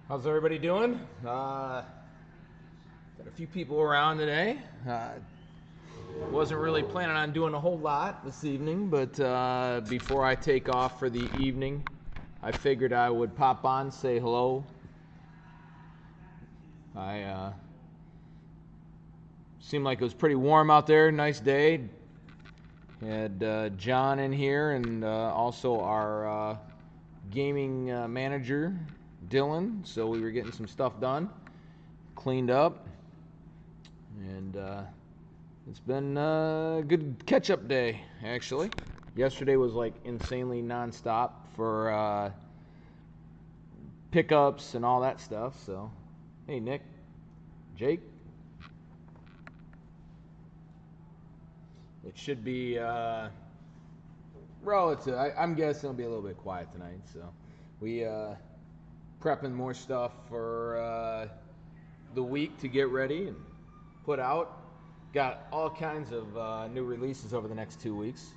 How's everybody doing? Got a few people around today. Wasn't really planning on doing a whole lot this evening, but before I take off for the evening, I figured I would pop on, say hello. I seemed like it was pretty warm out there. Nice day. Had John in here and also our gaming manager, Dylan. So we were getting some stuff done, cleaned up, and it's been a good catch-up day, actually. Yesterday was like insanely nonstop for pickups and all that stuff. So, hey, Nick, Jake. It should be relative. I'm guessing it'll be a little bit quiet tonight. So, we prepping more stuff for the week to get ready and put out. Got all kinds of new releases over the next 2 weeks.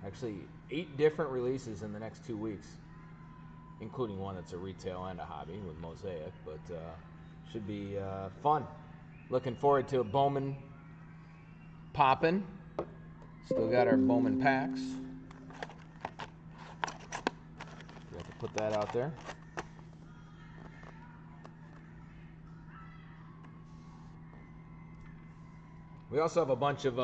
Actually, 8 different releases in the next 2 weeks, including one that's a retail and a hobby with Mosaic. But should be fun. Looking forward to a Bowman popping. Still got our Bowman packs. Got to put that out there. We also have a bunch of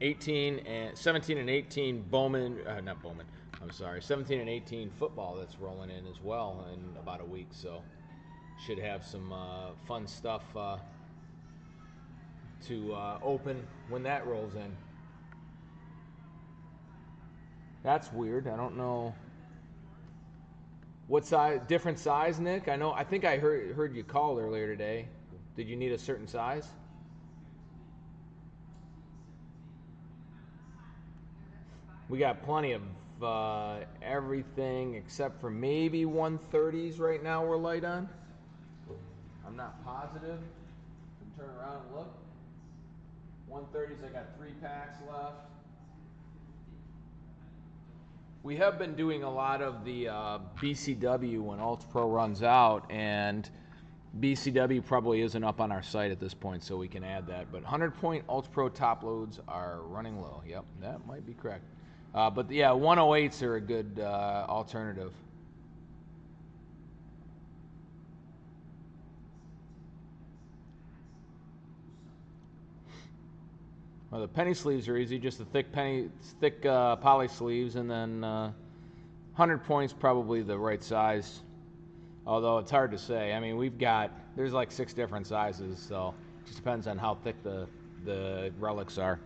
17 and 18 Bowman, not Bowman, I'm sorry, 17 and 18 football that's rolling in as well in about a week. So should have some fun stuff to open when that rolls in. That's weird. I don't know what size, different size, Nick. I think I heard you call earlier today. Did you need a certain size? We got plenty of everything except for maybe 130s right now we're light on. I'm not positive. Can turn around and look. 130s, I got 3 packs left. We have been doing a lot of the BCW when Ultra Pro runs out, and BCW probably isn't up on our site at this point, so we can add that. But 100-point Ultra Pro top loads are running low. Yep, that might be correct. But yeah, 108s are a good alternative. Well, the penny sleeves are easy, just the thick poly sleeves, and then 100 points probably the right size. Although it's hard to say. I mean, there's like 6 different sizes, so it just depends on how thick the relics are.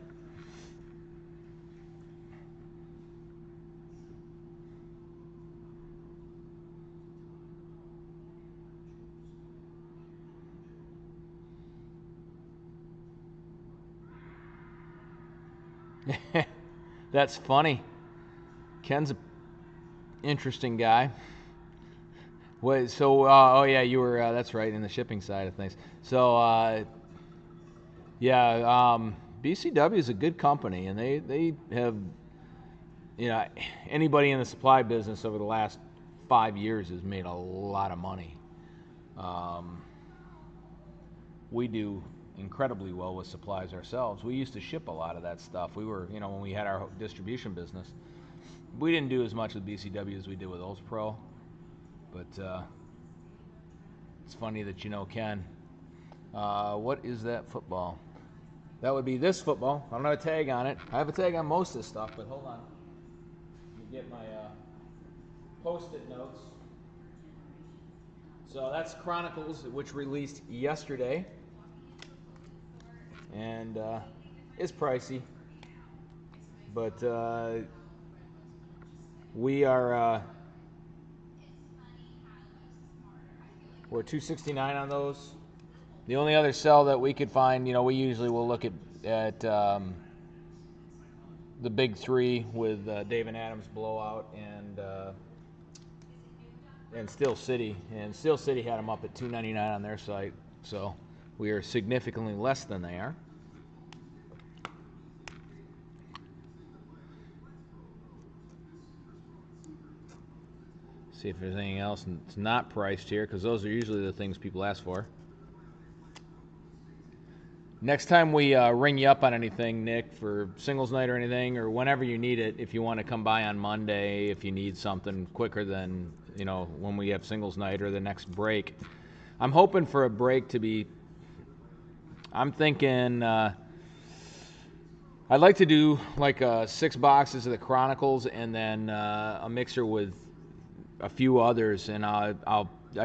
That's funny. Ken's an interesting guy. Wait, so oh yeah, you were that's right, in the shipping side of things. So yeah, BCW is a good company, and they have, you know, anybody in the supply business over the last 5 years has made a lot of money. We do incredibly well with supplies ourselves. We used to ship a lot of that stuff. We were, when we had our distribution business, we didn't do as much with BCW as we did with Ultra Pro. But it's funny that you know Ken. What is that football? That would be this football. I don't have a tag on it. I have a tag on most of this stuff, but hold on. Let me get my post-it notes. So that's Chronicles, which released yesterday. And it's pricey. But we are we're $269 on those. The only other sell that we could find, we usually will look at the big 3 with Dave and Adams Blowout and Steel City. And Steel City had them up at $299 on their site, so we are significantly less than they are. See if there's anything else that's not priced here, because those are usually the things people ask for. Next time we ring you up on anything, Nick, for singles night or anything, or whenever you need it, if you want to come by on Monday, if you need something quicker than, when we have singles night or the next break. I'm hoping for a break to be, I'm thinking, I'd like to do like 6 boxes of the Chronicles and then a mixer with a few others, and I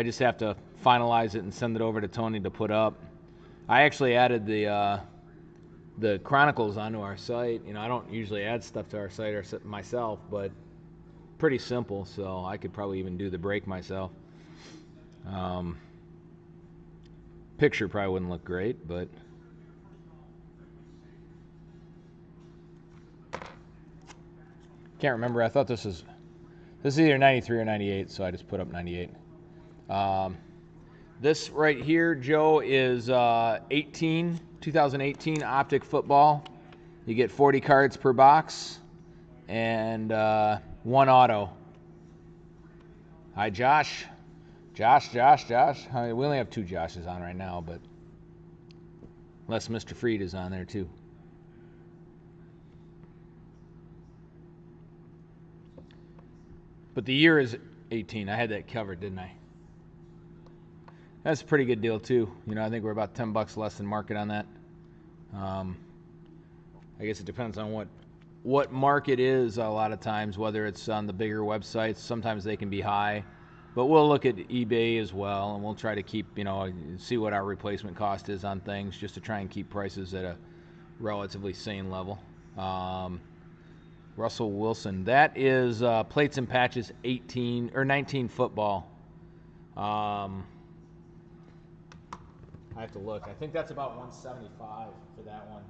just have to finalize it and send it over to Tony to put up. I actually added the Chronicles onto our site. I don't usually add stuff to our site or myself, but pretty simple, so I could probably even do the break myself. Picture probably wouldn't look great, but can't remember. I thought this is either 93 or 98, so I just put up 98. This right here, Joe, is 2018 Optic Football. You get 40 cards per box and 1 auto. Hi, Josh. Josh. We only have 2 Joshes on right now, but unless Mr. Freed is on there too. But the year is 18. I had that covered, didn't I? That's a pretty good deal too. I think we're about $10 less than market on that. I guess it depends on what market is a lot of times, whether it's on the bigger websites. Sometimes they can be high, but we'll look at eBay as well, and we'll try to keep, see what our replacement cost is on things, just to try and keep prices at a relatively sane level. Russell Wilson, that is Plates and Patches 18 or 19 football. I have to look. I think that's about 175 for that one.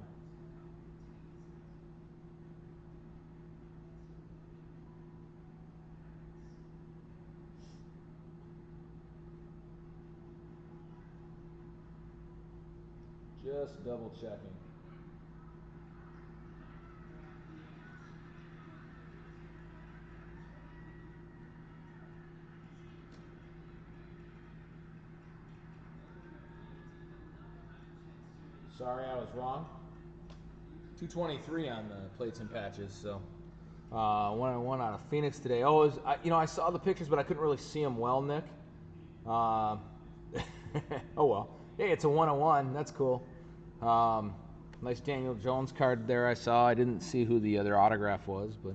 Just double checking. Sorry, I was wrong. 223 on the Plates and Patches. So, one out of Phoenix today. Oh, I saw the pictures, but I couldn't really see them well, Nick. Oh well. Hey, it's a 101. That's cool. Nice Daniel Jones card there. I saw. I didn't see who the other autograph was, but.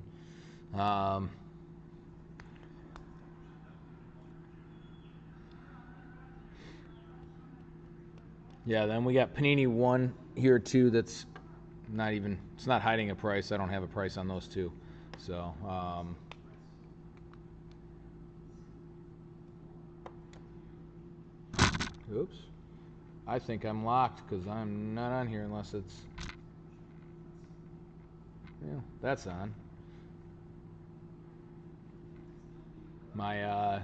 Yeah, then we got Panini 1 here too. That's it's not hiding a price. I don't have a price on those two. So, oops. I think I'm locked because I'm not on here unless it's, yeah, that's on. My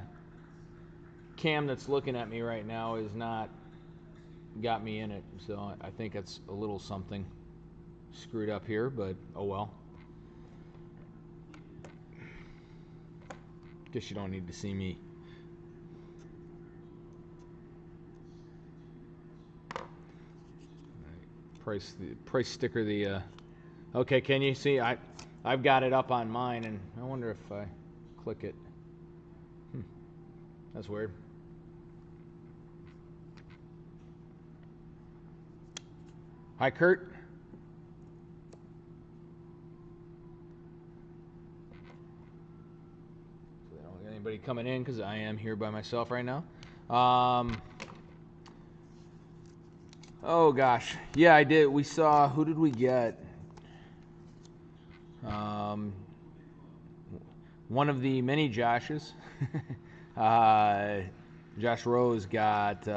cam that's looking at me right now is not got me in it, so I think it's a little something screwed up here, but oh well. Guess you don't need to see me. Price sticker. Okay, can you see? I've got it up on mine, and I wonder if I click it. That's weird. Hi, Kurt. So I don't get anybody coming in because I am here by myself right now. Oh gosh, yeah, I did. We saw. Who did we get? One of the many Joshes. Josh Rose got.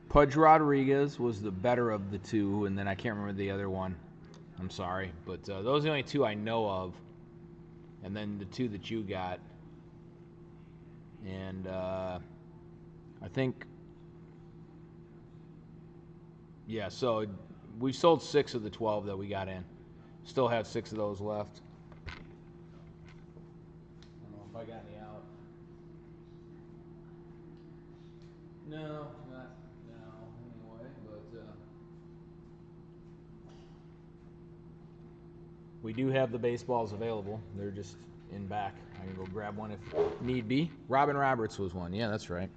Pudge Rodriguez was the better of the two, and then I can't remember the other one. I'm sorry, but those are the only two I know of. And then the two that you got. And I think, yeah, so we sold 6 of the 12 that we got in. Still have 6 of those left. I don't know if I got any out. No, not now anyway, but we do have the baseballs available. They're just in back. I can go grab one if need be. Robin Roberts was one. Yeah, that's right.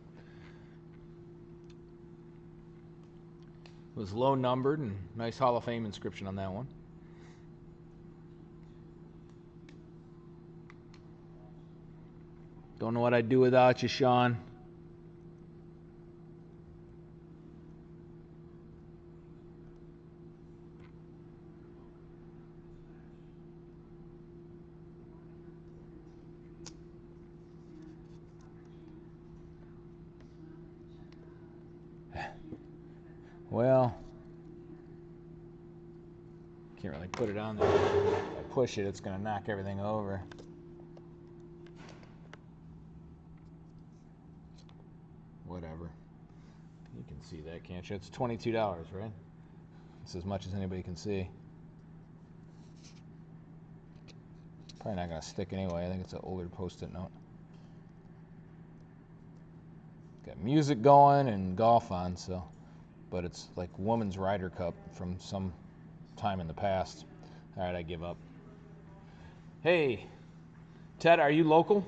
It was low numbered and nice Hall of Fame inscription on that one. Don't know what I'd do without you, Sean. Well, can't really put it on there. If I push it, it's going to knock everything over. Whatever. You can see that, can't you? It's $22, right? It's as much as anybody can see. Probably not going to stick anyway. I think it's an older Post-it note. Got music going and golf on, so. But it's like Women's Ryder Cup from some time in the past. All right, I give up. Hey, Ted, are you local?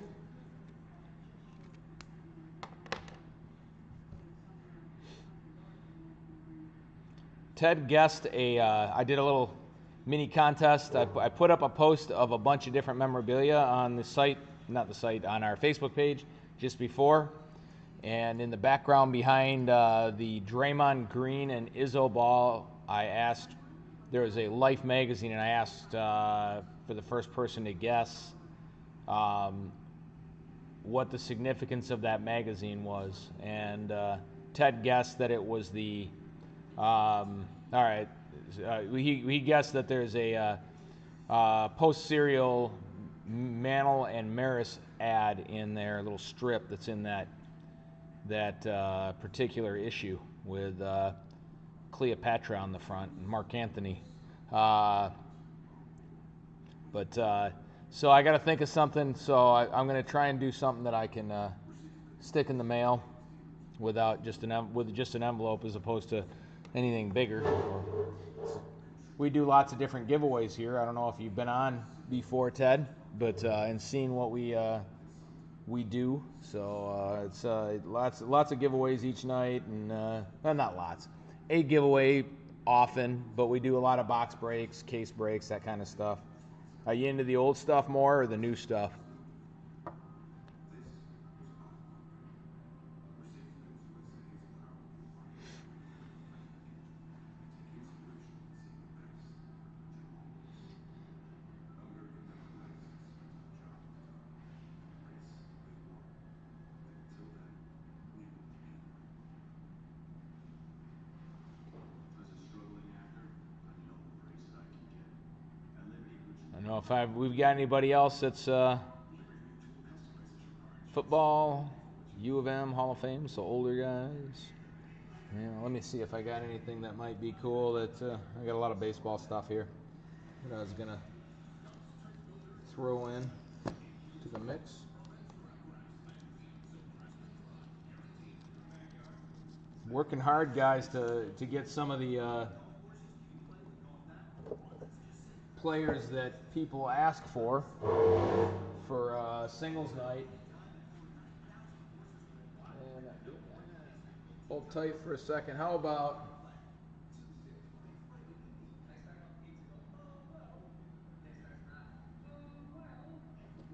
Ted guessed I did a little mini contest. I put up a post of a bunch of different memorabilia on the site, not the site, on our Facebook page just before. And in the background behind the Draymond Green and Izzo ball, I asked, there was a Life magazine, and I asked for the first person to guess what the significance of that magazine was. And Ted guessed that it was the, all right, he guessed that there's a post-serial Mantle and Maris ad in their little strip that's in that particular issue with Cleopatra on the front and Mark Anthony. So I got to think of something. So I'm going to try and do something that I can stick in the mail without just an envelope, as opposed to anything bigger. We do lots of different giveaways here. I don't know if you've been on before, Ted, but and seen what we do. So it's lots of giveaways each night, and not lots, a giveaway often, but we do a lot of box breaks, case breaks, that kind of stuff. Are you into the old stuff more or the new stuff? I don't know if we've got anybody else that's football, U of M, Hall of Fame, so older guys. Yeah, let me see if I got anything that might be cool. I got a lot of baseball stuff here that I was gonna throw in to the mix. Working hard, guys, to get some of the players that people ask for singles night. And hold tight for a second. How about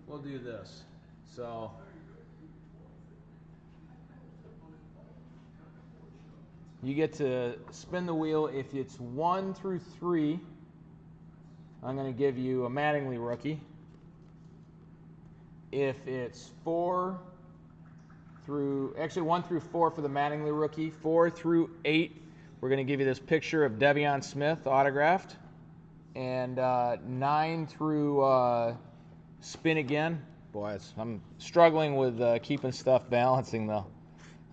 we'll do this? So you get to spin the wheel. If it's 1 through 3, I'm going to give you a Mattingly rookie. If it's 1 through 4 for the Mattingly rookie, 4 through 8, we're going to give you this picture of De'Veon Smith autographed. And 9 through spin again. Boy, I'm struggling with keeping stuff balancing, though.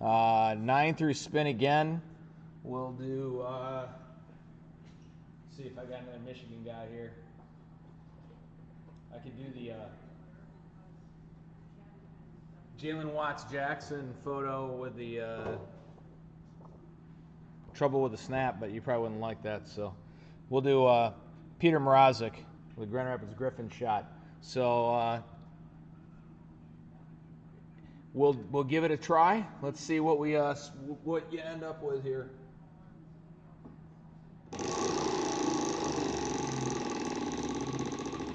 9 through spin again. We'll do, see if I got another Michigan guy here. I could do the Jalen Watts Jackson photo with the trouble with the snap, but you probably wouldn't like that. So we'll do Peter Mrazek with Grand Rapids Griffin shot. So we'll give it a try. Let's see what we what you end up with here.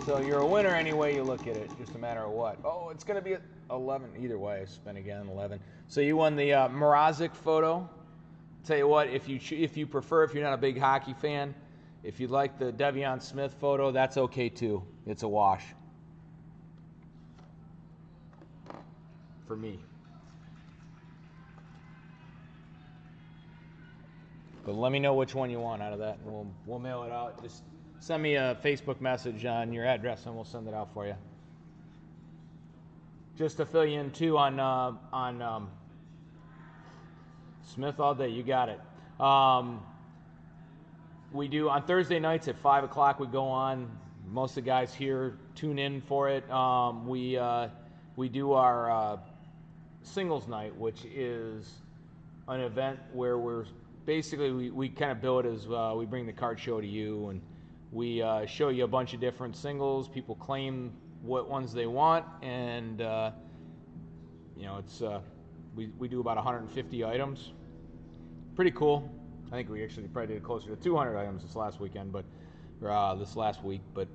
So you're a winner any way you look at it, just a matter of what. Oh, it's going to be at 11. Either way, I spent again 11. So you won the Mrazek photo. Tell you what, if you prefer, if you're not a big hockey fan, if you'd like the Devion Smith photo, that's okay too. It's a wash. For me. But let me know which one you want out of that, and we'll mail it out. Just send me a Facebook message on your address, and we'll send it out for you. Just to fill you in too on Smith all day. You got it. We do on Thursday nights at 5 o'clock. We go on. Most of the guys here tune in for it. We do our singles night, which is an event where we kind of bill it as we bring the card show to you, and we show you a bunch of different singles. People claim what ones they want, and it's we do about 150 items. Pretty cool. I think we actually probably did closer to 200 items this last weekend, this last week. But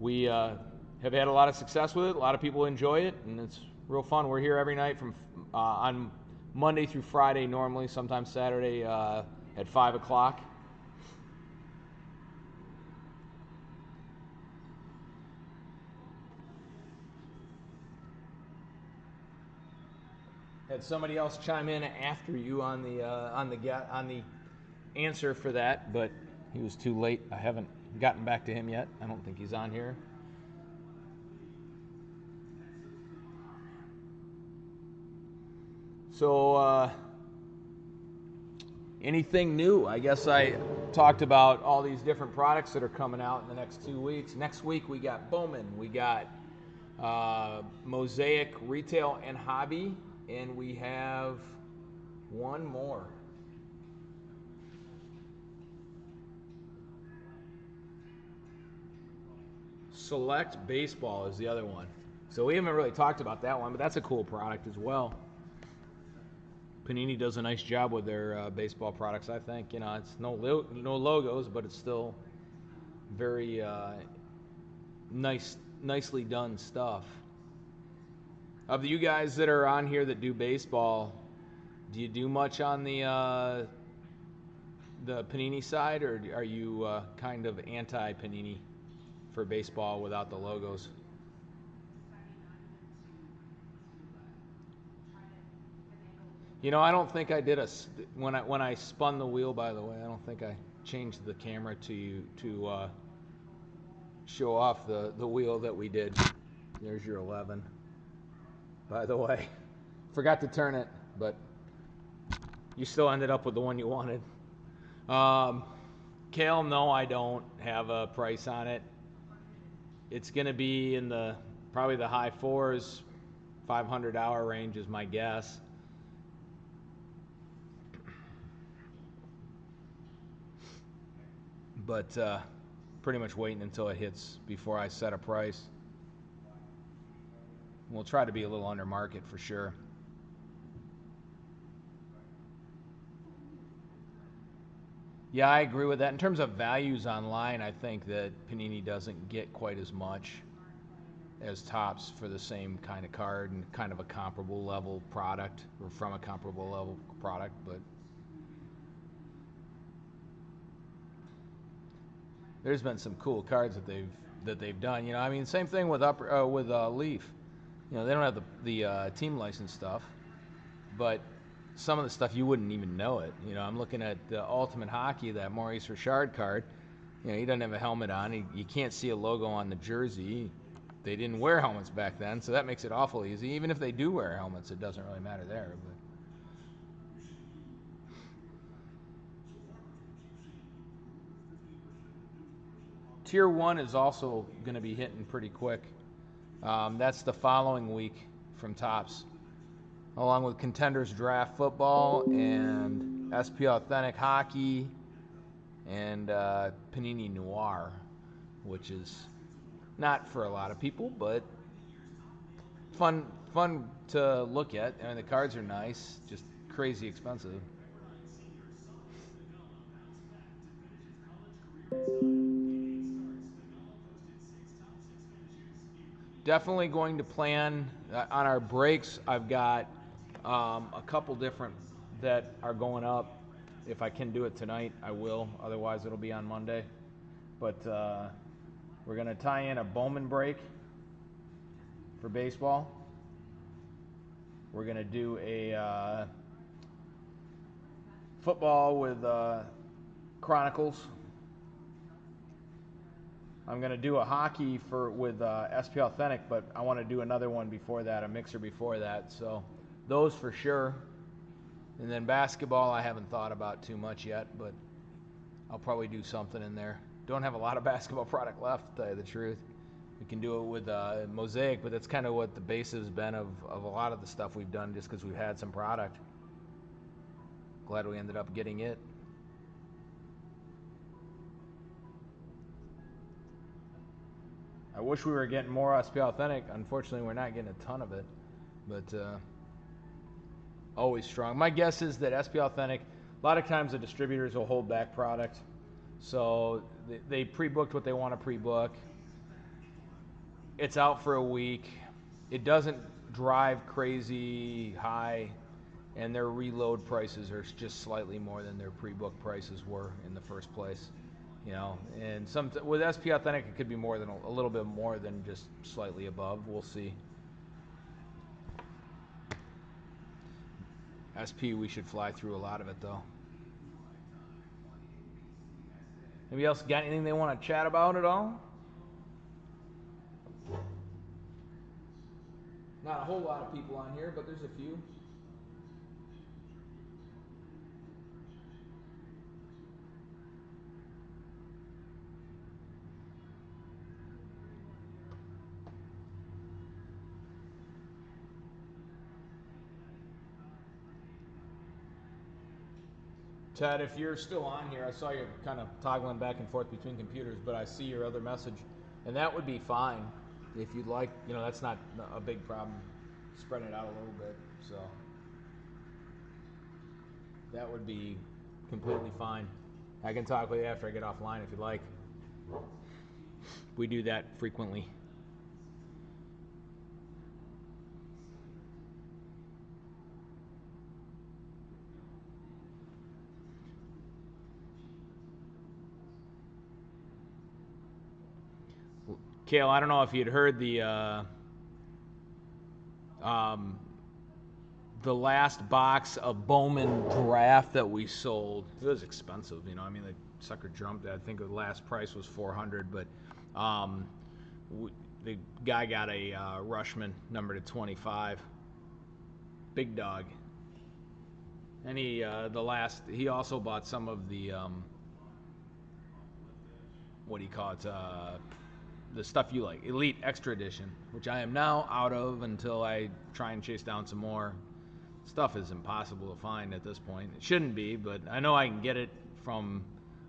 we have had a lot of success with it. A lot of people enjoy it, and it's real fun. We're here every night from on Monday through Friday normally, sometimes Saturday at 5 o'clock. Had somebody else chime in after you on the answer for that, but he was too late. I haven't gotten back to him yet. I don't think he's on here. So anything new? I guess I talked about all these different products that are coming out in the next 2 weeks. Next week we got Bowman, we got Mosaic Retail and Hobby, and we have one more. Select Baseball is the other one. So we haven't really talked about that one, but that's a cool product as well. Panini does a nice job with their baseball products, I think. It's no logos, but it's still very nicely done stuff. Of you guys that are on here that do baseball, do you do much on the Panini side, or are you kind of anti-Panini for baseball without the logos? I don't think I did when I spun the wheel. By the way, I don't think I changed the camera to show off the wheel that we did. There's your 11. By the way, forgot to turn it, but you still ended up with the one you wanted. Kale, no, I don't have a price on it. It's going to be in probably the high fours, $500 range is my guess. But pretty much waiting until it hits before I set a price. We'll try to be a little under market for sure. Yeah, I agree with that. In terms of values online, I think that Panini doesn't get quite as much as Topps for the same kind of card and kind of a comparable level product, or from a comparable level product, but there's been some cool cards that they've done. Same thing with Leaf. They don't have the team license stuff, but some of the stuff you wouldn't even know it. I'm looking at the Ultimate Hockey, that Maurice Richard card. He doesn't have a helmet on. You can't see a logo on the jersey. They didn't wear helmets back then, so that makes it awful easy. Even if they do wear helmets, it doesn't really matter there. But Tier 1 is also going to be hitting pretty quick. That's the following week from Topps, along with Contenders Draft Football and SP Authentic Hockey and Panini Noir, which is not for a lot of people, but fun to look at. I mean, the cards are nice, just crazy expensive. Definitely going to plan on our breaks. I've got a couple different that are going up. If I can do it tonight, I will. Otherwise, it'll be on Monday. But we're going to tie in a Bowman break for baseball. We're going to do a football with Chronicles. I'm going to do a hockey with SP Authentic, but I want to do another one before that, a mixer before that. So those for sure. And then basketball I haven't thought about too much yet, but I'll probably do something in there. Don't have a lot of basketball product left, to tell you the truth. We can do it with Mosaic, but that's kind of what the base has been of a lot of the stuff we've done, just because we've had some product. Glad we ended up getting it. I wish we were getting more SP Authentic. Unfortunately, we're not getting a ton of it, but always strong. My guess is that SP Authentic, a lot of times the distributors will hold back product, so they pre-booked what they want to pre-book. It's out for a week. It doesn't drive crazy high, and their reload prices are just slightly more than their pre-book prices were in the first place. You know, and with SP Authentic, it could be more than a little bit more than just slightly above. We'll see. SP, we should fly through a lot of it, though. Anybody else got anything they want to chat about at all? Not a whole lot of people on here, but there's a few. Ted, if you're still on here, I saw you kind of toggling back and forth between computers, but I see your other message, and that would be fine if you'd like. You know, that's not a big problem, spreading it out a little bit, so that would be completely fine. I can talk with you after I get offline if you'd like. We do that frequently. Kale, I don't know if you'd heard the last box of Bowman Draft that we sold. It was expensive, you know. I mean, the sucker jumped. I think the last price was $400, but the guy got a Rushman number /25, big dog. And he also bought some of the what do you call it? The stuff you like, Elite Extra Edition, which I am now out of until I try and chase down some more. Stuff is impossible to find at this point. It shouldn't be, but I know I can get it from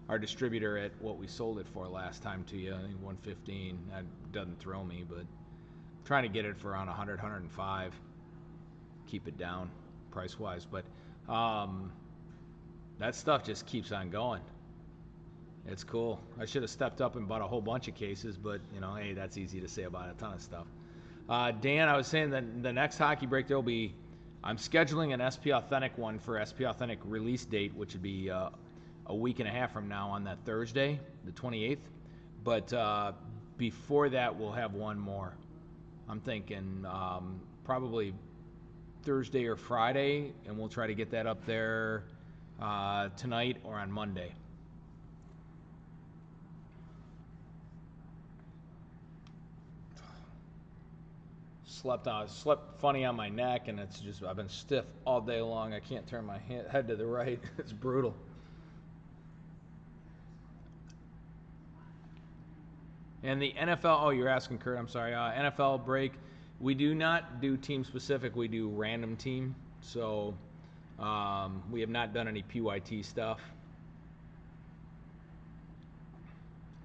our distributor at what we sold it for last time to you. I think $115. That doesn't throw me, but I'm trying to get it for around $100, $105. Keep it down price-wise, but that stuff just keeps on going. It's cool. I should have stepped up and bought a whole bunch of cases, but, you know, hey, that's easy to say about a ton of stuff. Dan, I was saying that the next hockey break, I'm scheduling an SP Authentic one for SP Authentic release date, which would be a week and a half from now on that Thursday, the 28th. But before that, we'll have one more. I'm thinking probably Thursday or Friday, and we'll try to get that up there tonight or on Monday. Slept funny on my neck, and it's just, I've been stiff all day long. I can't turn my head to the right. It's brutal. And the NFL, oh, you're asking Kurt, I'm sorry. NFL break, we do not do team specific, we do random team. So we have not done any PYT stuff.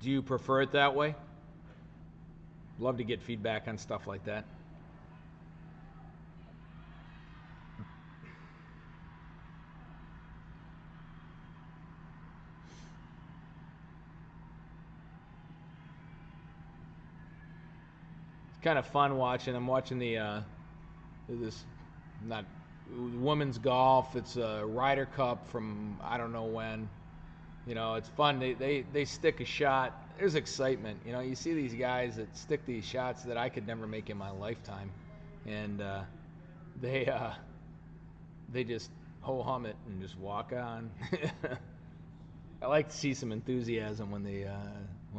Do you prefer it that way? Love to get feedback on stuff like that. It's kind of fun watching. I'm watching this not women's golf. It's a Ryder Cup from I don't know when. You know, it's fun. They stick a shot. There's excitement. You know, you see these guys that stick these shots that I could never make in my lifetime, and they just ho hum it and just walk on. I like to see some enthusiasm when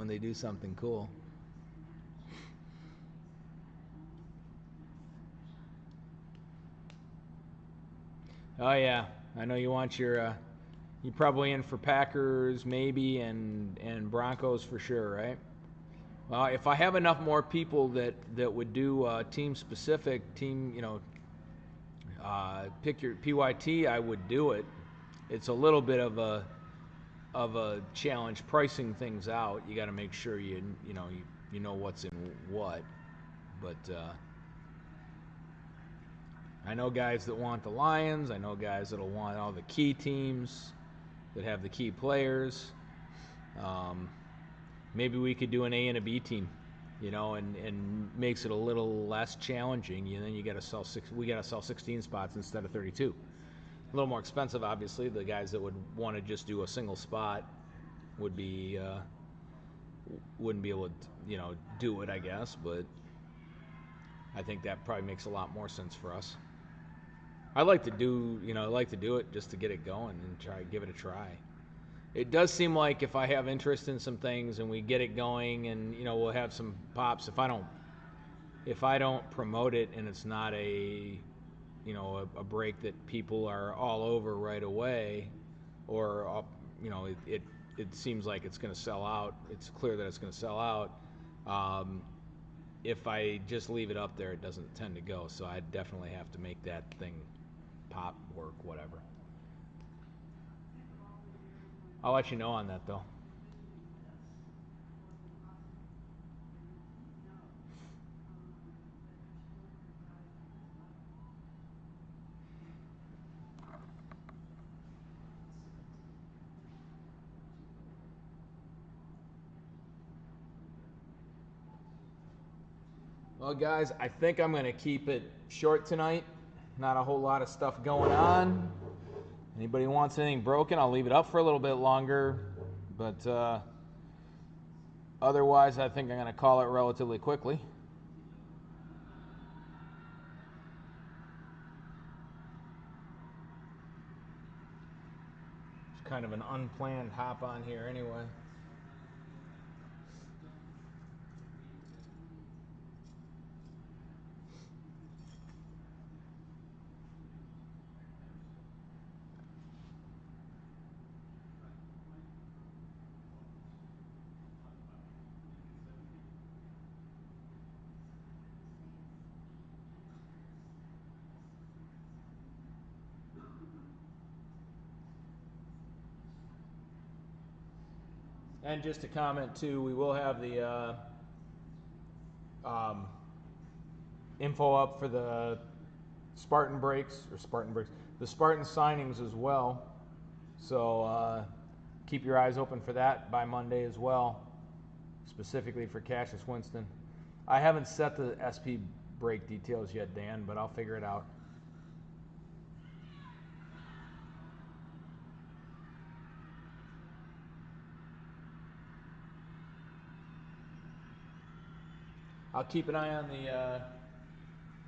they do something cool. Oh yeah, I know you want your you probably in for Packers maybe and Broncos for sure, right? Well, if I have enough more people that would do team specific team, you know, pick your PYT, I would do it. It's a little bit of a challenge pricing things out. You got to make sure you know what's in what, but. I know guys that want the Lions. I know guys that'll want all the key teams that have the key players. Maybe we could do an A and a B team, you know, and makes it a little less challenging. And then you got to sell we got to sell 16 spots instead of 32. A little more expensive, obviously. The guys that would want to just do a single spot would be wouldn't be able to, you know, do it, I guess. But I think that probably makes a lot more sense for us. I like to do it just to get it going and give it a try. It does seem like if I have interest in some things and we get it going and, you know, we'll have some pops. If I don't promote it and it's not a a break that people are all over right away, or you know, it seems like it's going to sell out. It's clear that it's going to sell out. If I just leave it up there, it doesn't tend to go. So I definitely have to make that thing pop, work, whatever. I'll let you know on that though. Well, guys, I think I'm going to keep it short tonight. Not a whole lot of stuff going on. Anybody wants anything broken, I'll leave it up for a little bit longer. But otherwise, I think I'm going to call it relatively quickly. It's kind of an unplanned hop on here anyway. And just to comment too, we will have the info up for the Spartan breaks, the Spartan signings as well. So keep your eyes open for that by Monday as well, specifically for Cassius Winston. I haven't set the SP break details yet, Dan, but I'll figure it out. I'll keep an eye on the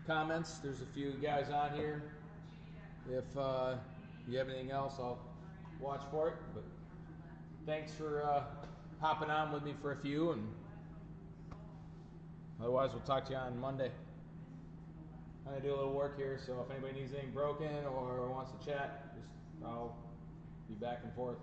comments. There's a few guys on here. If you have anything else, I'll watch for it. But thanks for hopping on with me for a few, and otherwise we'll talk to you on Monday. I'm gonna do a little work here, so if anybody needs anything broken or wants to chat, I'll be back and forth.